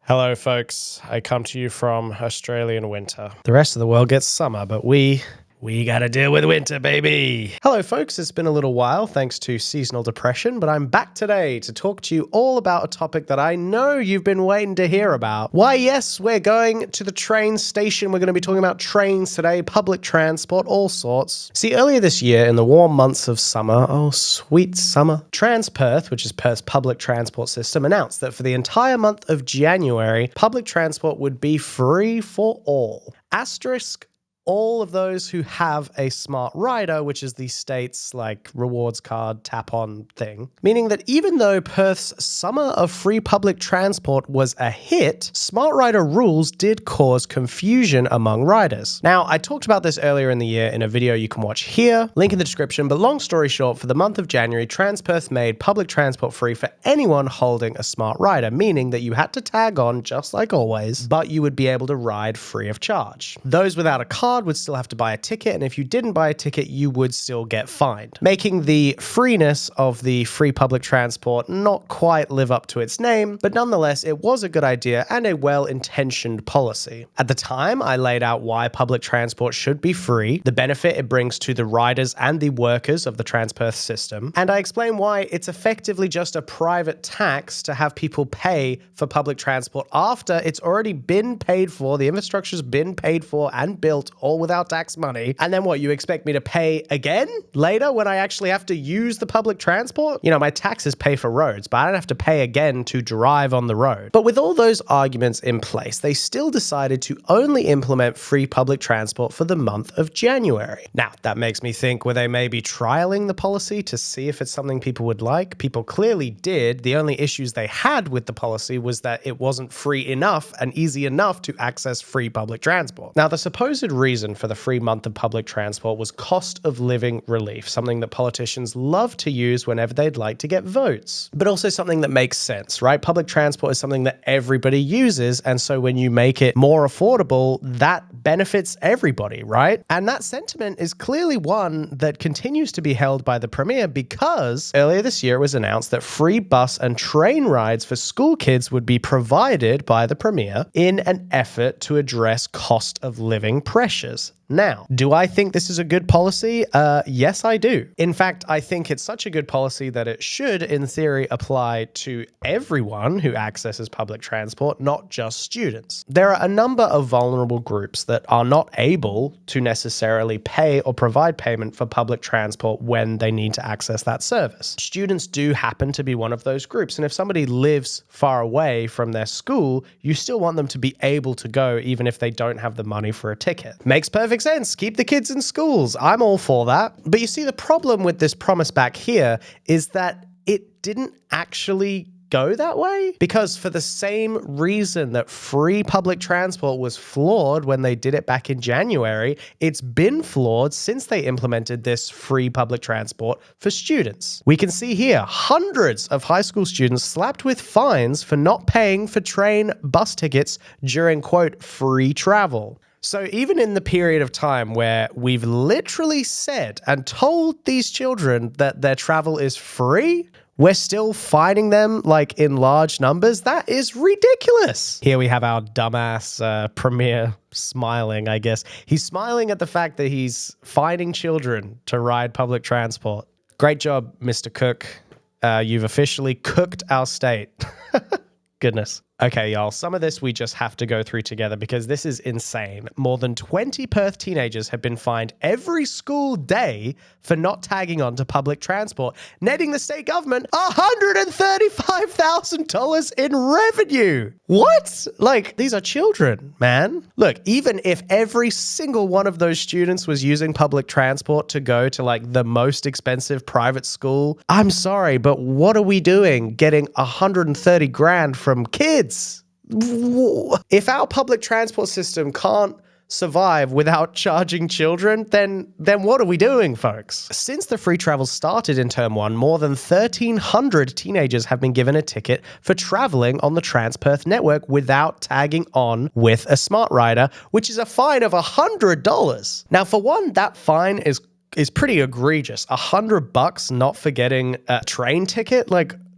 Hello, folks. I come to you from Australian winter. The rest of the world gets summer, but we gotta deal with winter, baby. Hello, folks. It's been a little while thanks to seasonal depression, but I'm back today to talk to you all about a topic that I know you've been waiting to hear about. Why, yes, we're going to the train station. We're going to be talking about trains today, public transport, all sorts. See, earlier this year in the warm months of summer, oh, sweet summer, Transperth, which is Perth's public transport system, announced that for the entire month of January, public transport would be free for all. Asterisk all of those who have a Smart Rider, which is the state's rewards card tap-on thing. Meaning that even though Perth's summer of free public transport was a hit, Smart Rider rules did cause confusion among riders. Now, I talked about this earlier in the year in a video you can watch here, link in the description, but long story short, for the month of January, Transperth made public transport free for anyone holding a Smart Rider, meaning that you had to tag on just like always, but you would be able to ride free of charge. Those without a card would still have to buy a ticket, and if you didn't buy a ticket, you would still get fined, making the freeness of the free public transport not quite live up to its name, but nonetheless, it was a good idea and a well-intentioned policy. At the time, I laid out why public transport should be free, the benefit it brings to the riders and the workers of the Transperth system, and I explained why it's effectively just a private tax to have people pay for public transport after it's already been paid for, the infrastructure's been paid for and built all without tax money. And then what, you expect me to pay again later when I actually have to use the public transport? You know, my taxes pay for roads, but I don't have to pay again to drive on the road. But with all those arguments in place, they still decided to only implement free public transport for the month of January. Now, that makes me think, were they maybe trialing the policy to see if it's something people would like? People clearly did. The only issues they had with the policy was that it wasn't free enough and easy enough to access free public transport. Now, the supposed reason for the free month of public transport was cost of living relief, something that politicians love to use whenever they'd like to get votes, but also something that makes sense, right? Public transport is something that everybody uses, and so when you make it more affordable, that benefits everybody, right? And that sentiment is clearly one that continues to be held by the Premier, because earlier this year it was announced that free bus and train rides for school kids would be provided by the Premier in an effort to address cost of living pressures. Now, do I think this is a good policy? Yes, I do. In fact, I think it's such a good policy that it should, in theory, apply to everyone who accesses public transport, not just students. There are a number of vulnerable groups that are not able to necessarily pay or provide payment for public transport when they need to access that service. Students do happen to be one of those groups, and if somebody lives far away from their school, you still want them to be able to go even if they don't have the money for a ticket. Makes perfect sense. Keep the kids in schools. I'm all for that. But you see, the problem with this promise back here is that it didn't actually go that way, because for the same reason that free public transport was flawed when they did it back in January, it's been flawed since they implemented this free public transport for students. We can see here hundreds of high school students slapped with fines for not paying for train bus tickets during, quote, free travel. So even in the period of time where we've literally said and told these children that their travel is free, we're still fining them in large numbers. That is ridiculous. Here we have our dumbass Premier smiling, I guess. He's smiling at the fact that he's fining children to ride public transport. Great job, Mr. Cook. You've officially cooked our state. Goodness. Okay, y'all, some of this we just have to go through together because this is insane. More than 20 Perth teenagers have been fined every school day for not tagging on to public transport, netting the state government $135,000 in revenue. What? These are children, man. Look, even if every single one of those students was using public transport to go to the most expensive private school, I'm sorry, but what are we doing getting 130 grand from kids? If our public transport system can't survive without charging children, then what are we doing, folks? Since the free travel started in Term 1, more than 1,300 teenagers have been given a ticket for traveling on the Transperth network without tagging on with a Smart Rider, which is a fine of $100. Now, for one, that fine is pretty egregious. $100 not for getting a train ticket?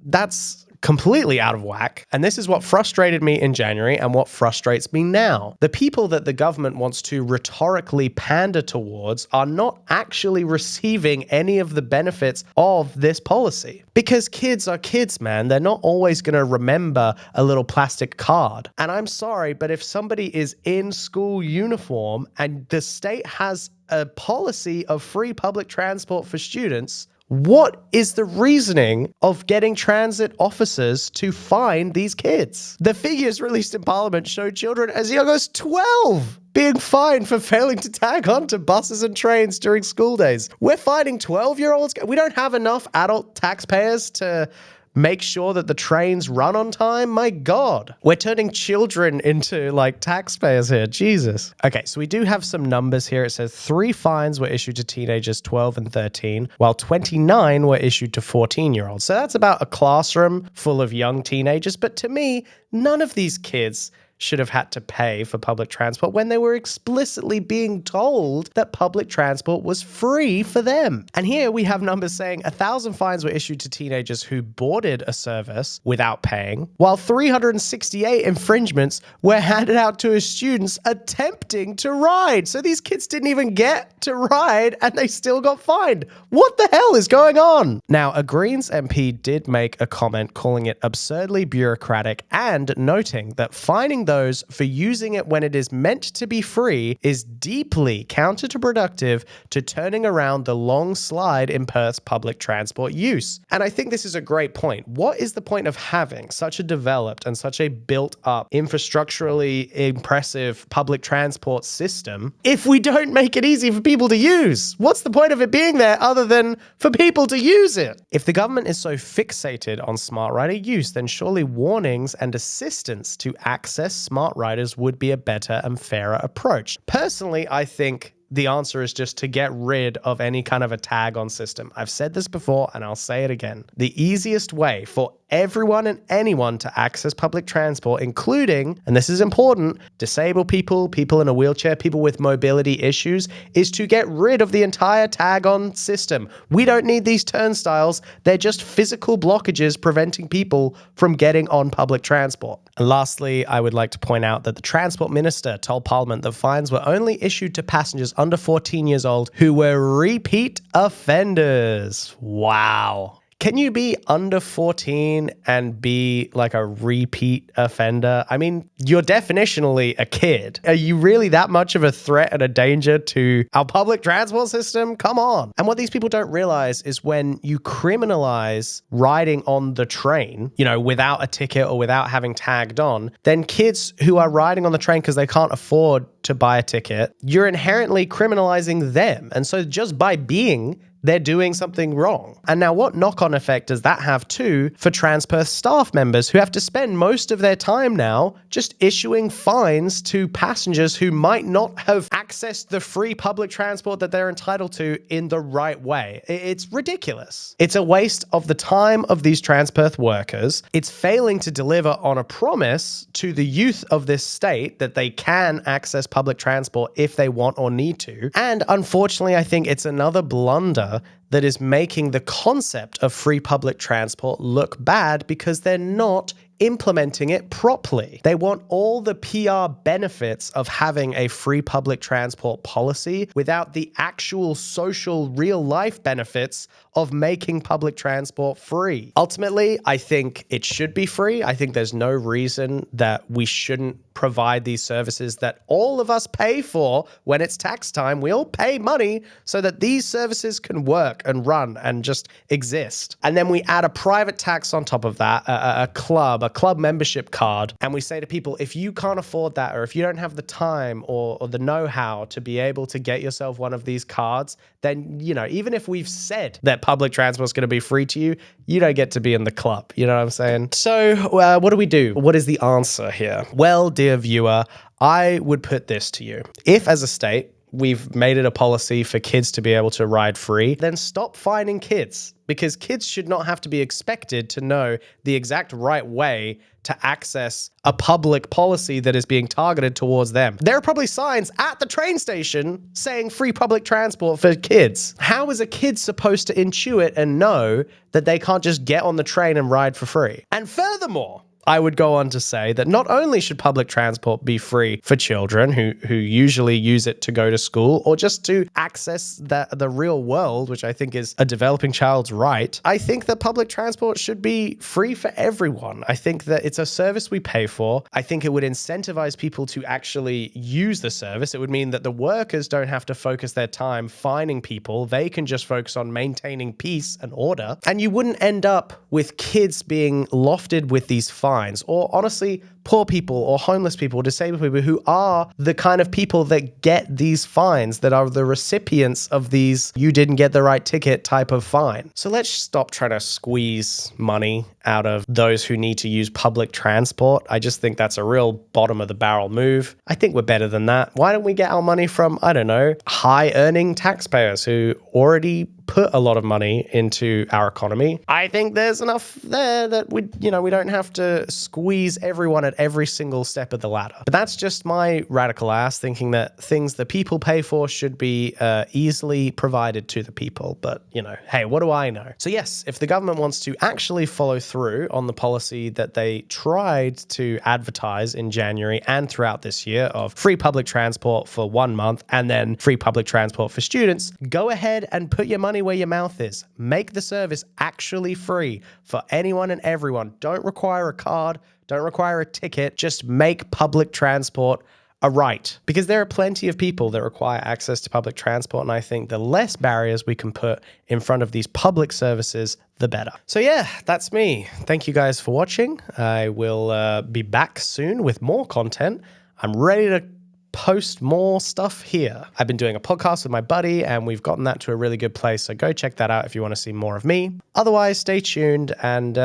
That's completely out of whack. And this is what frustrated me in January and what frustrates me now. The people that the government wants to rhetorically pander towards are not actually receiving any of the benefits of this policy. Because kids are kids, man. They're not always going to remember a little plastic card. And I'm sorry, but if somebody is in school uniform and the state has a policy of free public transport for students, what is the reasoning of getting transit officers to fine these kids? The figures released in Parliament show children as young as 12 being fined for failing to tag on to buses and trains during school days. We're fining 12-year-olds. We don't have enough adult taxpayers to make sure that the trains run on time. My God, we're turning children into like taxpayers here. Jesus. Okay, so we do have some numbers here. It says 3 fines were issued to teenagers 12 and 13, while 29 were issued to 14-year-olds. So that's about a classroom full of young teenagers. But to me, none of these kids should have had to pay for public transport when they were explicitly being told that public transport was free for them. And here we have numbers saying 1,000 fines were issued to teenagers who boarded a service without paying, while 368 infringements were handed out to students attempting to ride. So these kids didn't even get to ride and they still got fined. What the hell is going on? Now, a Greens MP did make a comment calling it absurdly bureaucratic and noting that fining those for using it when it is meant to be free is deeply counterproductive to turning around the long slide in Perth's public transport use. And I think this is a great point. What is the point of having such a developed and such a built-up, infrastructurally impressive public transport system if we don't make it easy for people to use? What's the point of it being there other than for people to use it? If the government is so fixated on smart rider use, then surely warnings and assistance to access smart riders would be a better and fairer approach. Personally, I think the answer is just to get rid of any kind of a tag-on system. I've said this before and I'll say it again. The easiest way for everyone and anyone to access public transport, including, and this is important, disabled people, people in a wheelchair, people with mobility issues, is to get rid of the entire tag-on system. We don't need these turnstiles. They're just physical blockages preventing people from getting on public transport. And lastly, I would like to point out that the Transport Minister told Parliament that fines were only issued to passengers under 14 years old who were repeat offenders. Wow. Can you be under 14 and be like a repeat offender? I mean, you're definitionally a kid. Are you really that much of a threat and a danger to our public transport system? Come on. And what these people don't realize is when you criminalize riding on the train, you know, without a ticket or without having tagged on, then kids who are riding on the train because they can't afford to buy a ticket, you're inherently criminalizing them. And so just by being, they're doing something wrong. And now what knock-on effect does that have too for Transperth staff members who have to spend most of their time now just issuing fines to passengers who might not have accessed the free public transport that they're entitled to in the right way? It's ridiculous. It's a waste of the time of these Transperth workers. It's failing to deliver on a promise to the youth of this state that they can access public transport if they want or need to. And unfortunately, I think it's another blunder that is making the concept of free public transport look bad because they're not implementing it properly. They want all the PR benefits of having a free public transport policy without the actual social real life benefits of making public transport free. Ultimately, I think it should be free. I think there's no reason that we shouldn't provide these services that all of us pay for when it's tax time. We all pay money so that these services can work and run and just exist. And then we add a private tax on top of that, a club membership card. And we say to people, if you can't afford that, or if you don't have the time or the know-how to be able to get yourself one of these cards, then, you know, even if we've said that public transport is going to be free to you, you don't get to be in the club. You know what I'm saying? So what do we do? What is the answer here? Well, dear viewer, I would put this to you. If as a state, we've made it a policy for kids to be able to ride free, then stop fining kids. because kids should not have to be expected to know the exact right way to access a public policy that is being targeted towards them. There are probably signs at the train station saying free public transport for kids. How is a kid supposed to intuit and know that they can't just get on the train and ride for free? And furthermore, I would go on to say that not only should public transport be free for children who usually use it to go to school or just to access the real world, which I think is a developing child's right, I think that public transport should be free for everyone. I think that it's a service we pay for. I think it would incentivize people to actually use the service. It would mean that the workers don't have to focus their time fining people. They can just focus on maintaining peace and order. And you wouldn't end up with kids being lofted with these fines, or honestly, poor people or homeless people, disabled people who are the kind of people that get these fines, that are the recipients of these you didn't get the right ticket type of fine. So let's stop trying to squeeze money out of those who need to use public transport. I just think that's a real bottom of the barrel move. I think we're better than that. Why don't we get our money from, I don't know, high earning taxpayers who already put a lot of money into our economy? I think there's enough there that we don't have to squeeze everyone at every single step of the ladder. But that's just my radical ass thinking that things the people pay for should be easily provided to the people. But, hey, what do I know? So yes, if the government wants to actually follow through on the policy that they tried to advertise in January and throughout this year of free public transport for 1 month and then free public transport for students, go ahead and put your money where your mouth is. Make the service actually free for anyone and everyone. Don't require a card. Don't require a ticket. Just make public transport a right. Because there are plenty of people that require access to public transport, and I think the less barriers we can put in front of these public services, the better. So yeah, that's me. Thank you guys for watching. I will be back soon with more content. I'm ready to post more stuff here. I've been doing a podcast with my buddy and we've gotten that to a really good place. So go check that out if you want to see more of me. Otherwise, stay tuned and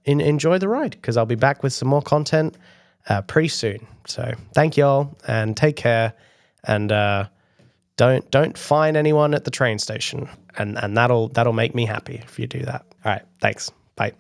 enjoy the ride, because I'll be back with some more content pretty soon. So thank y'all and take care, and don't fine anyone at the train station, and that'll make me happy if you do that. All right, thanks. Bye.